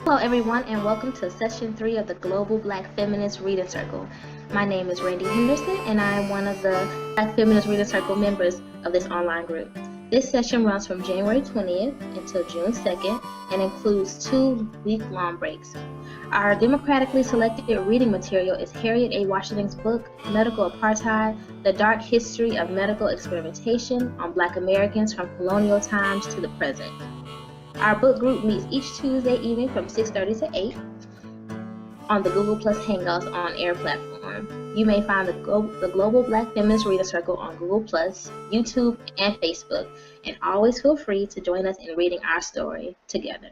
Hello, everyone, and welcome to Session 3 of the Global Black Feminist Reading Circle. My name is Randy Henderson, and I am one of the Black Feminist Reading Circle members of this online group. This session runs from January 20th until June 2nd and includes 2 week-long breaks. Our democratically selected reading material is Harriet A. Washington's book, Medical Apartheid, The Dark History of Medical Experimentation on Black Americans from Colonial Times to the Present. Our book group meets each Tuesday evening from 6:30 to 8 on the Google Plus Hangouts on Air platform. You may find the Global Black Feminist Reader Circle on Google Plus, YouTube, and Facebook, and always feel free to join us in reading our story together.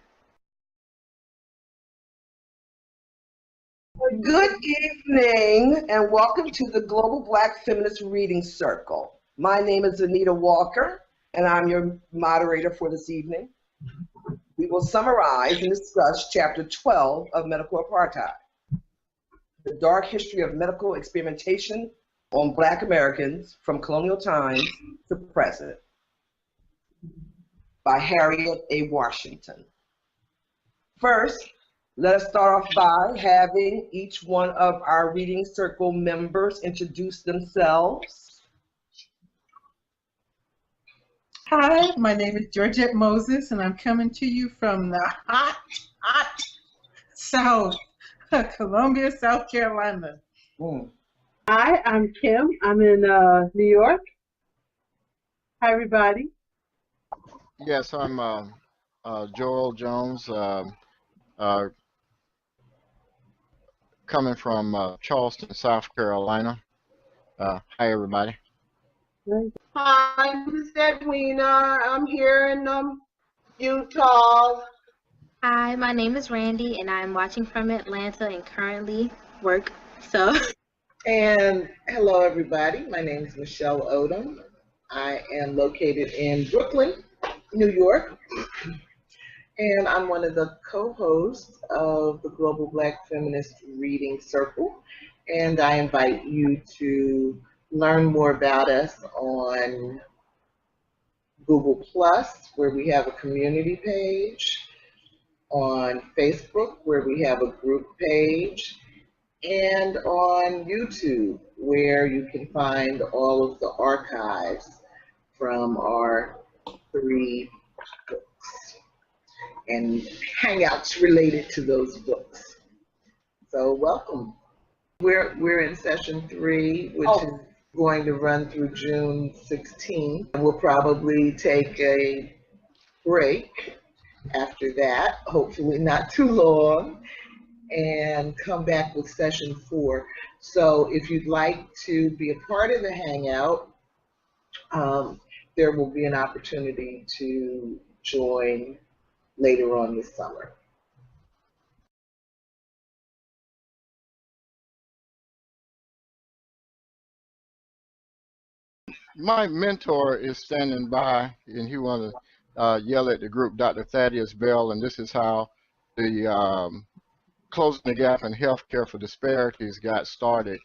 Good evening, and welcome to the Global Black Feminist Reading Circle. My name is Anita Walker, and I'm your moderator for this evening. We will summarize and discuss Chapter 12 of Medical Apartheid, The Dark History of Medical Experimentation on Black Americans from Colonial Times to Present, by Harriet A. Washington. First, let us start off by having each one of our Reading Circle members introduce themselves. Hi, my name is Georgette Moses, and I'm coming to you from the hot South, Columbia, South Carolina. Hi, I'm Kim. I'm in New York. Hi, everybody. Yes, I'm Joel Jones, coming from Charleston, South Carolina. Hi, everybody. Hi, this is Edwina. I'm here in Utah. Hi, my name is Randy, and I'm watching from Atlanta and currently work. And hello, everybody. My name is Michelle Odom. I am located in Brooklyn, New York, and I'm one of the co-hosts of the Global Black Feminist Reading Circle, and I invite you to learn more about us on Google Plus, where we have a community page, on Facebook, where we have a group page, and on YouTube, where you can find all of the archives from our 3 books and hangouts related to those books. So welcome. We're in session 3, which is going to run through June 16th. We'll probably take a break after that, hopefully not too long, and come back with session 4. So if you'd like to be a part of the hangout, there will be an opportunity to join later on this summer. My mentor is standing by, and he want to yell at the group, Dr. Thaddeus Bell, and this is how the Closing the Gap in Healthcare for Disparities got started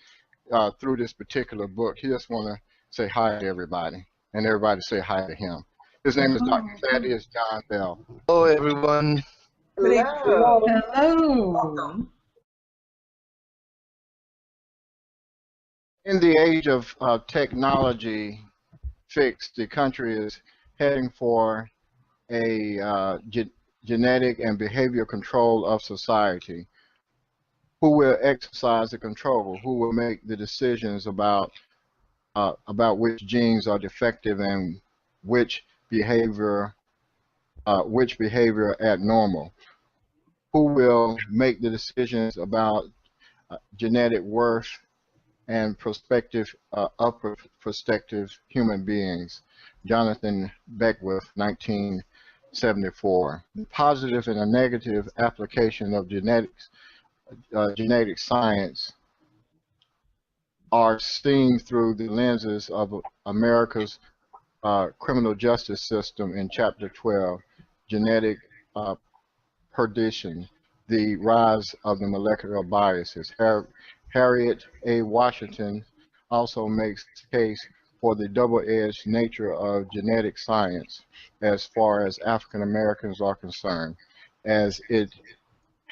through this particular book. He just want to say hi to everybody, and everybody say hi to him. His name is Dr. Thaddeus John Bell. Hello, everyone. Hello. Hello. In the age of technology fix, the country is heading for a genetic and behavioral control of society. Who will exercise the control? Who will make the decisions about which genes are defective and which behavior abnormal? Who will make the decisions about genetic worth and prospective human beings? Jonathan Beckwith, 1974. The positive and a negative application of genetic science are seen through the lenses of America's criminal justice system in Chapter 12, Genetic Perdition, the Rise of the Molecular Biases. Harriet A. Washington also makes the case for the double-edged nature of genetic science as far as African Americans are concerned, as it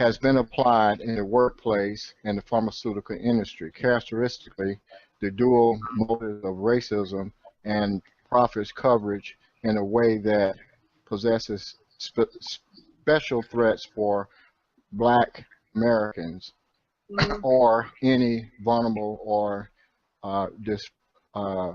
has been applied in the workplace and the pharmaceutical industry. Characteristically, the dual motives of racism and profits coverage in a way that possesses special threats for Black Americans or any vulnerable or dis, uh,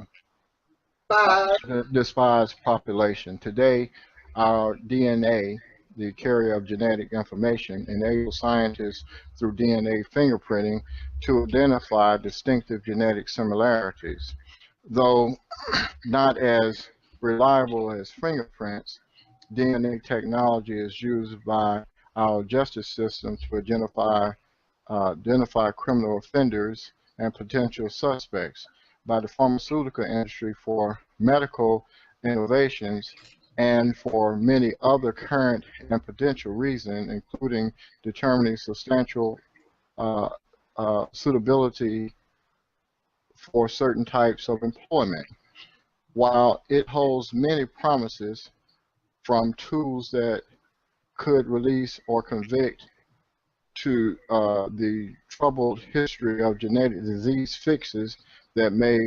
Bye. despised population. Today, our DNA, the carrier of genetic information, enables scientists through DNA fingerprinting to identify distinctive genetic similarities. Though not as reliable as fingerprints, DNA technology is used by our justice system to identify criminal offenders and potential suspects, by the pharmaceutical industry for medical innovations, and for many other current and potential reasons, including determining substantial uh, suitability for certain types of employment. While it holds many promises, from tools that could release or convict to the troubled history of genetic disease fixes that may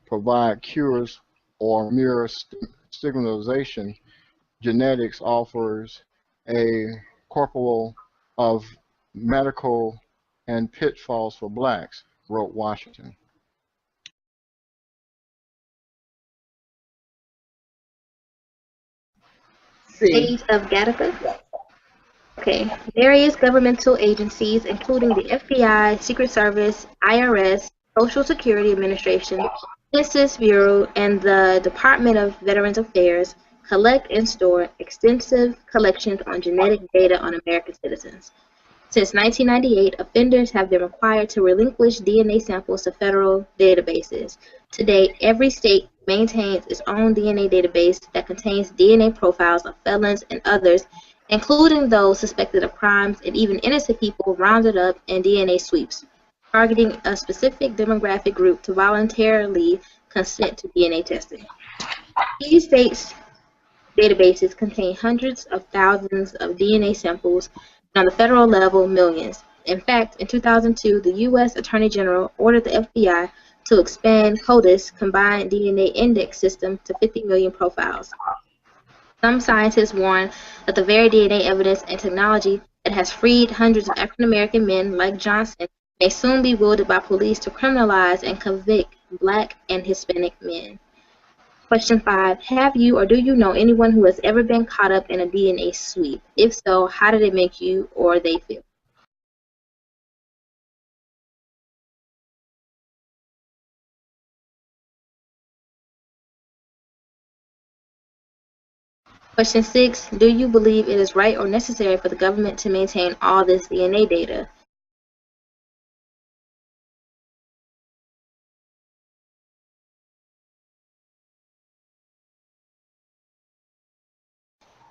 provide cures or mere stigmatization, genetics offers a corporal of medical and pitfalls for blacks, wrote Washington. C. Age of Gattaca. Okay. Various governmental agencies, including the FBI, Secret Service, IRS, Social Security Administration, Census Bureau, and the Department of Veterans Affairs, collect and store extensive collections on genetic data on American citizens. Since 1998, offenders have been required to relinquish DNA samples to federal databases. Today, every state maintains its own DNA database that contains DNA profiles of felons and others, including those suspected of crimes and even innocent people rounded up in DNA sweeps, targeting a specific demographic group to voluntarily consent to DNA testing. These states' databases contain hundreds of thousands of DNA samples, and on the federal level, millions. In fact, in 2002, the U.S. Attorney General ordered the FBI to expand CODIS combined DNA index system to 50 million profiles. Some scientists warn that the very DNA evidence and technology that has freed hundreds of African American men like Johnson may soon be wielded by police to criminalize and convict Black and Hispanic men. Question 5. Have you or do you know anyone who has ever been caught up in a DNA sweep? If so, how did it make you or they feel? Question 6. Do you believe it is right or necessary for the government to maintain all this DNA data?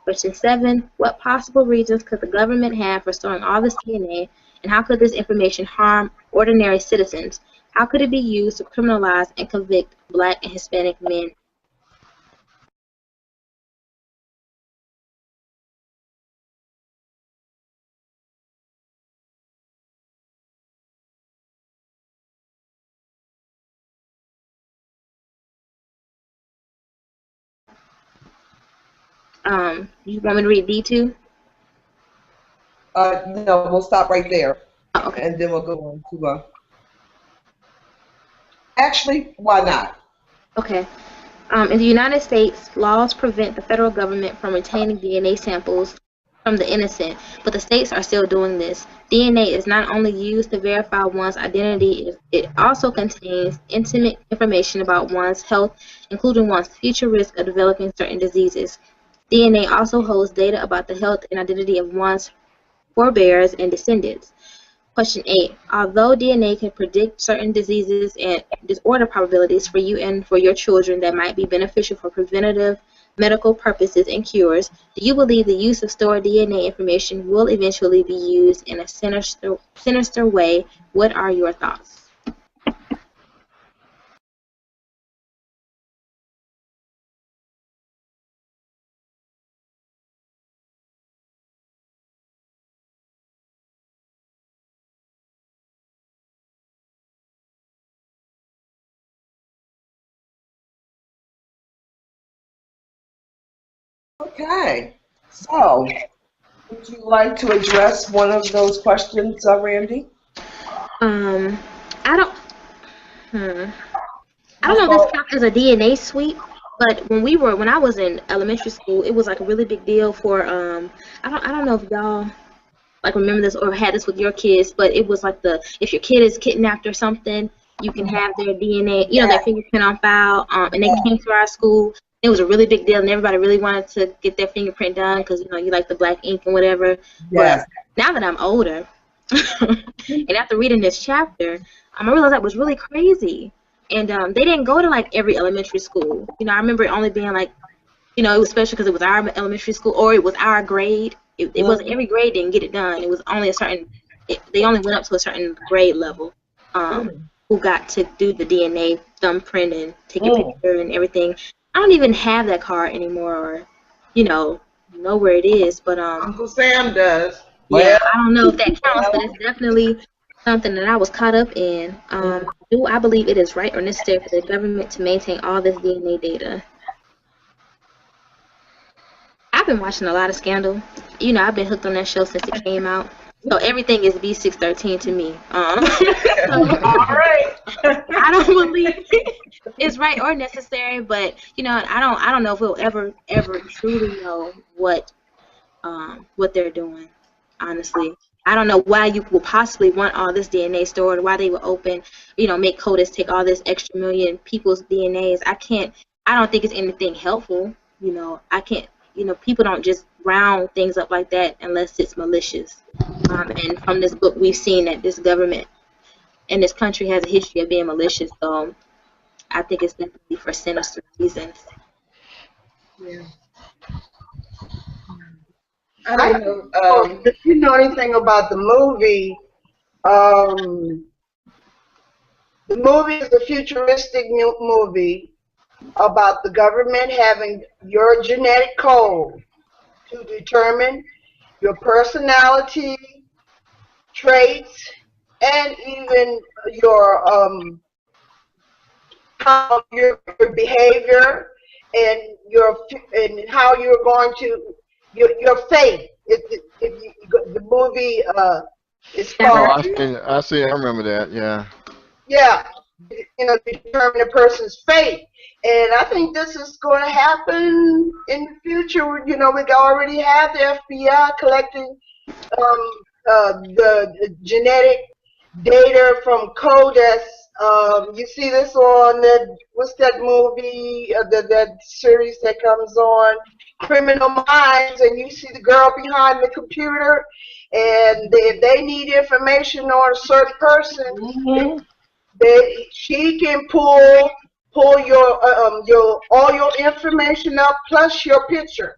Question 7. What possible reasons could the government have for storing all this DNA, and how could this information harm ordinary citizens? How could it be used to criminalize and convict Black and Hispanic men? You want me to read D2? No, we'll stop right there, Oh, okay. and then we'll go on to. Actually, why not? Okay. In the United States, laws prevent the federal government from retaining DNA samples from the innocent, but the states are still doing this. DNA is not only used to verify one's identity, it also contains intimate information about one's health, including one's future risk of developing certain diseases. DNA also holds data about the health and identity of one's forebears and descendants. Question 8. Although DNA can predict certain diseases and disorder probabilities for you and for your children that might be beneficial for preventative medical purposes and cures, do you believe the use of stored DNA information will eventually be used in a sinister way? What are your thoughts? Okay. So, would you like to address one of those questions, Randy? I don't. I don't know if this counts as a DNA sweep, but when I was in elementary school, it was like a really big deal for I don't know if y'all like remember this or had this with your kids, but it was like if your kid is kidnapped or something, you can have their DNA, their fingerprint on file. And they came to our school. It was a really big deal, and everybody really wanted to get their fingerprint done because you like the black ink and whatever. Yes. But now that I'm older, and after reading this chapter, I realized that was really crazy. And they didn't go to like every elementary school. I remember it only being like, it was special because it was our elementary school or it was our grade. It wasn't every grade didn't get it done. It was only they only went up to a certain grade level who got to do the DNA thumbprint and take a picture and everything. I don't even have that card anymore or, know where it is. But Uncle Sam does. Yeah, I don't know if that counts, but it's definitely something that I was caught up in. Do I believe it is right or necessary for the government to maintain all this DNA data? I've been watching a lot of Scandal. I've been hooked on that show since it came out. So everything is B613 to me. All right. I don't believe it's right or necessary, but I don't know if we'll ever truly know what they're doing. Honestly, I don't know why you would possibly want all this DNA stored, why they would make CODIS take all this extra million people's DNAs. I don't think it's anything helpful. I can't, people don't just round things up like that unless it's malicious. And from this book, we've seen that this government and this country has a history of being malicious. So I think it's definitely for sinister reasons. Yeah. I don't know. If you know anything about the movie is a futuristic movie about the government having your genetic code to determine your personality, traits, and even your behavior and how you're going to your fate. The movie is called. I remember that. Yeah. Yeah, determine a person's fate, and I think this is going to happen in the future. We already have the FBI collecting the genetic data from CODIS. You see this on what's that movie, that series that comes on, Criminal Minds, and you see the girl behind the computer, and if they need information on a certain person, she can pull your all your information up plus your picture.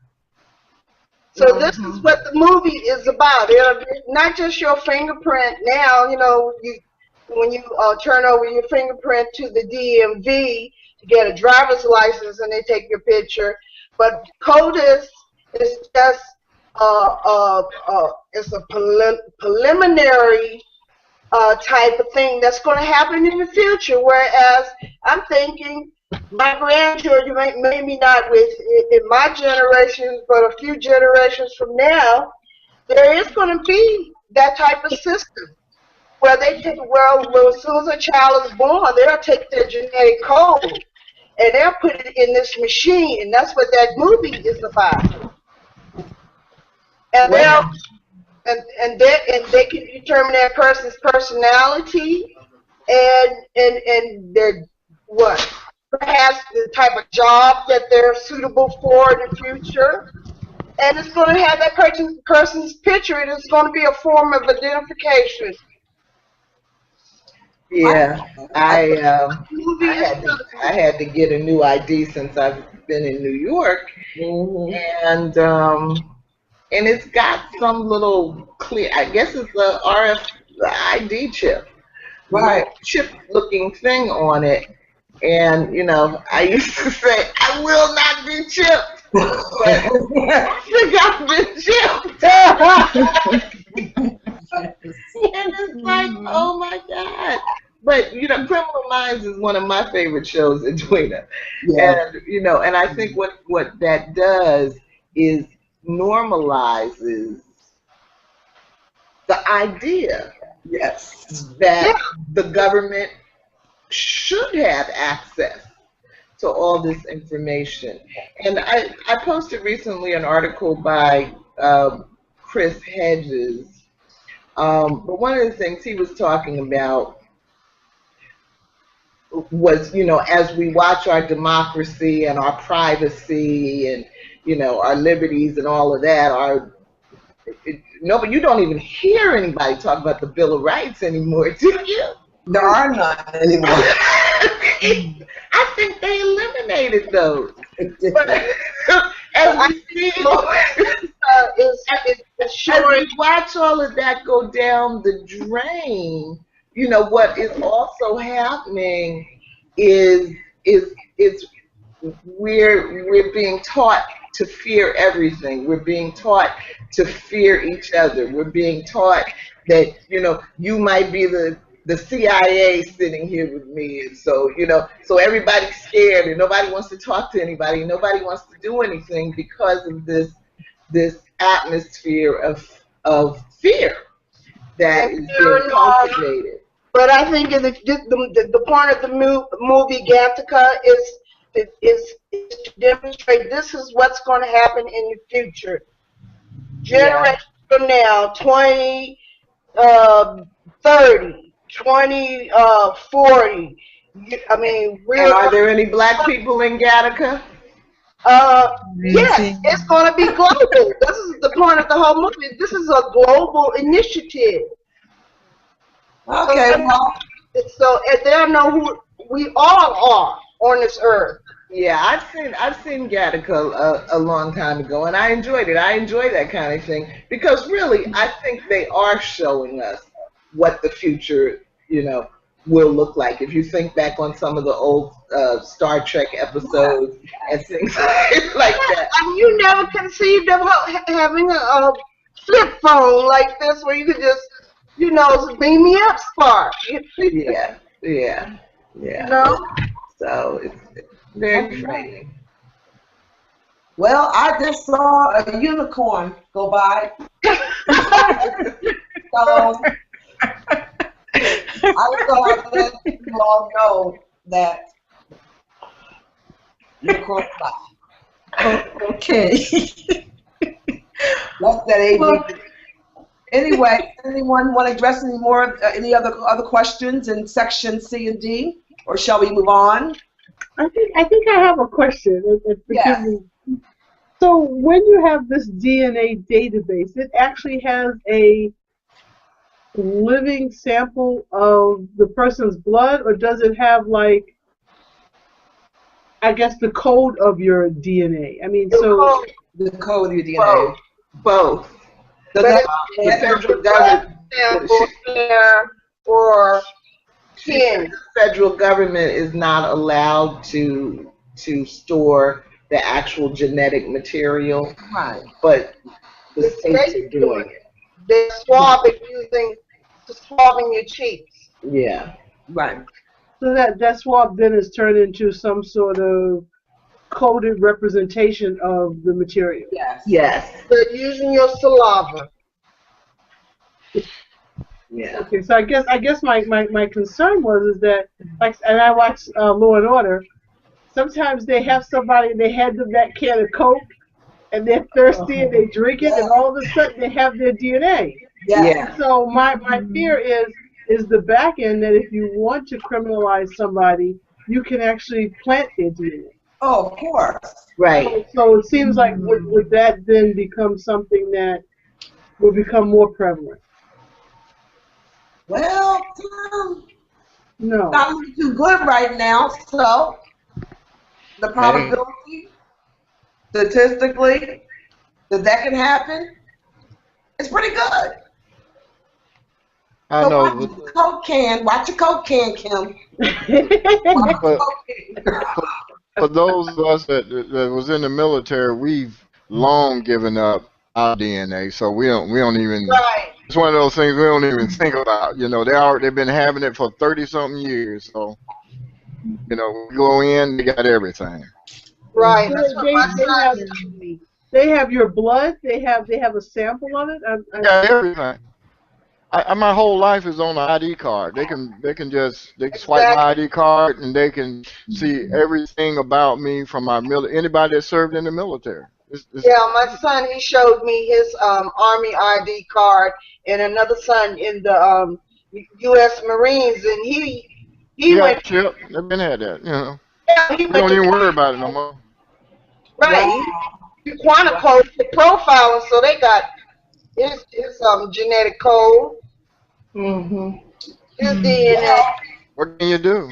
So this is what the movie is about. Not just your fingerprint. Now, when you turn over your fingerprint to the DMV to get a driver's license and they take your picture, but CODIS is just it's a preliminary type of thing that's going to happen in the future. Whereas I'm thinking my grandchildren, maybe not in my generation, but a few generations from now, there is going to be that type of system where they take, as soon as a child is born, they'll take their genetic code and they'll put it in this machine, and that's what that movie is about. And they can determine that person's personality and their perhaps the type of job that they're suitable for in the future. And it's going to have that person's picture, and it's going to be a form of identification. Yeah, I had to get a new ID since I've been in New York, and it's got some little clear, I guess it's the RFID chip, right? Chip-looking thing on it, and I used to say I will not be chipped, but I think I've been chipped. And it's like, oh my God. But Criminal Minds is one of my favorite shows, Edwina. Yeah. And and I think what that does normalizes the idea Yes. that the government should have access to all this information. And I posted recently an article by Chris Hedges, but one of the things he was talking about was, as we watch our democracy and our privacy and, our liberties and all of that, but you don't even hear anybody talk about the Bill of Rights anymore, do you? There are none anymore. I think they eliminated those. But as we see, as we watch all of that go down the drain, what is also happening is we're being taught to fear everything. We're being taught to fear each other. We're being taught that, you might be the CIA sitting here with me, and so so everybody's scared and nobody wants to talk to anybody, nobody wants to do anything because of this atmosphere of fear that is being cultivated. But I think the point of the movie Gattaca is to demonstrate this is what's going to happen in the future. Generations from now, 20, 30, 20, 40. I mean, and are there any black people in Gattaca? Yes, it's going to be global. This is the point of the whole movie. This is a global initiative. Okay, well. So they know who we all are on this earth. Yeah, I've seen Gattaca a long time ago, and I enjoyed it. I enjoy that kind of thing because really, I think they are showing us what the future, will look like. If you think back on some of the old Star Trek episodes and things like that. I mean, you never conceived of having a flip phone like this where you could just, beam me up spark. Yeah. So it's very frightening. Well, I just saw a unicorn go by. So I thought that you all know that unicorns fly. Okay. That's that AD. Anyway, anyone want to address any other questions in section C and D, or shall we move on? I think I have a question. Yes. So when you have this DNA database, it actually has a living sample of the person's blood, or does it have, like, I guess, the code of your DNA? I mean, so the code of your DNA. Both. So The federal government or kin. The federal government is not allowed to store the actual genetic material, right, but the states are doing it. They're swabbing your cheeks. Yeah. right. So that swab then is turned into some sort of coded representation of the material. Yes. Yes. They're using your saliva. Yeah. Okay, so I guess my concern is that, like, and I watch Law and Order. Sometimes they have somebody and they hand them that can of Coke, and they're thirsty and they drink it, and all of a sudden they have their DNA. Yeah. So my fear is the back end that if you want to criminalize somebody, you can actually plant their DNA. Oh, of course. Right. So it seems like would that then become something that will become more prevalent? Well, No. not looking too good right now, so the probability, statistically, that can happen, it's pretty good. I So know. watch your Coke can, Kim. Watch your But Coke can. for those of us that was in the military, we've long given up our DNA, so we don't even. Right. It's one of those things we don't even think about. They've been having it for 30-something years, so we go in, they got everything. Right. They, That's what they, my they son have, told me. They have your blood. They have a sample of it. Yeah, everything. My whole life is on the ID card. They can swipe my ID card and they can see everything about me from my anybody that served in the military. Yeah, my son, he showed me his Army ID card, and another son in the U.S. Marines, and he went. Chip. They've been had that. You know. Yeah, he You went don't to, even worry about it no more. right. He quantified the profiling, so they got his genetic code, his DNA. What can you do?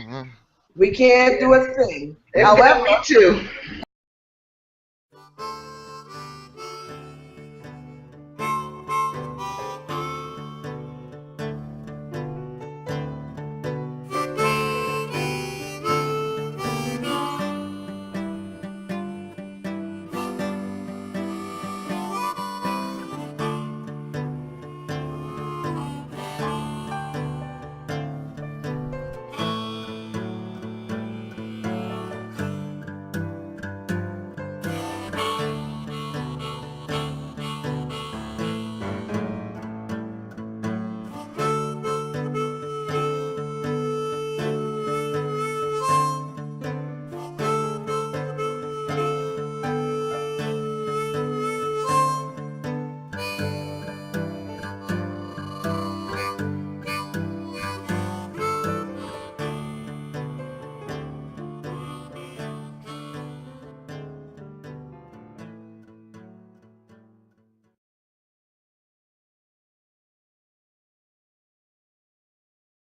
We can't do a thing. However, me too.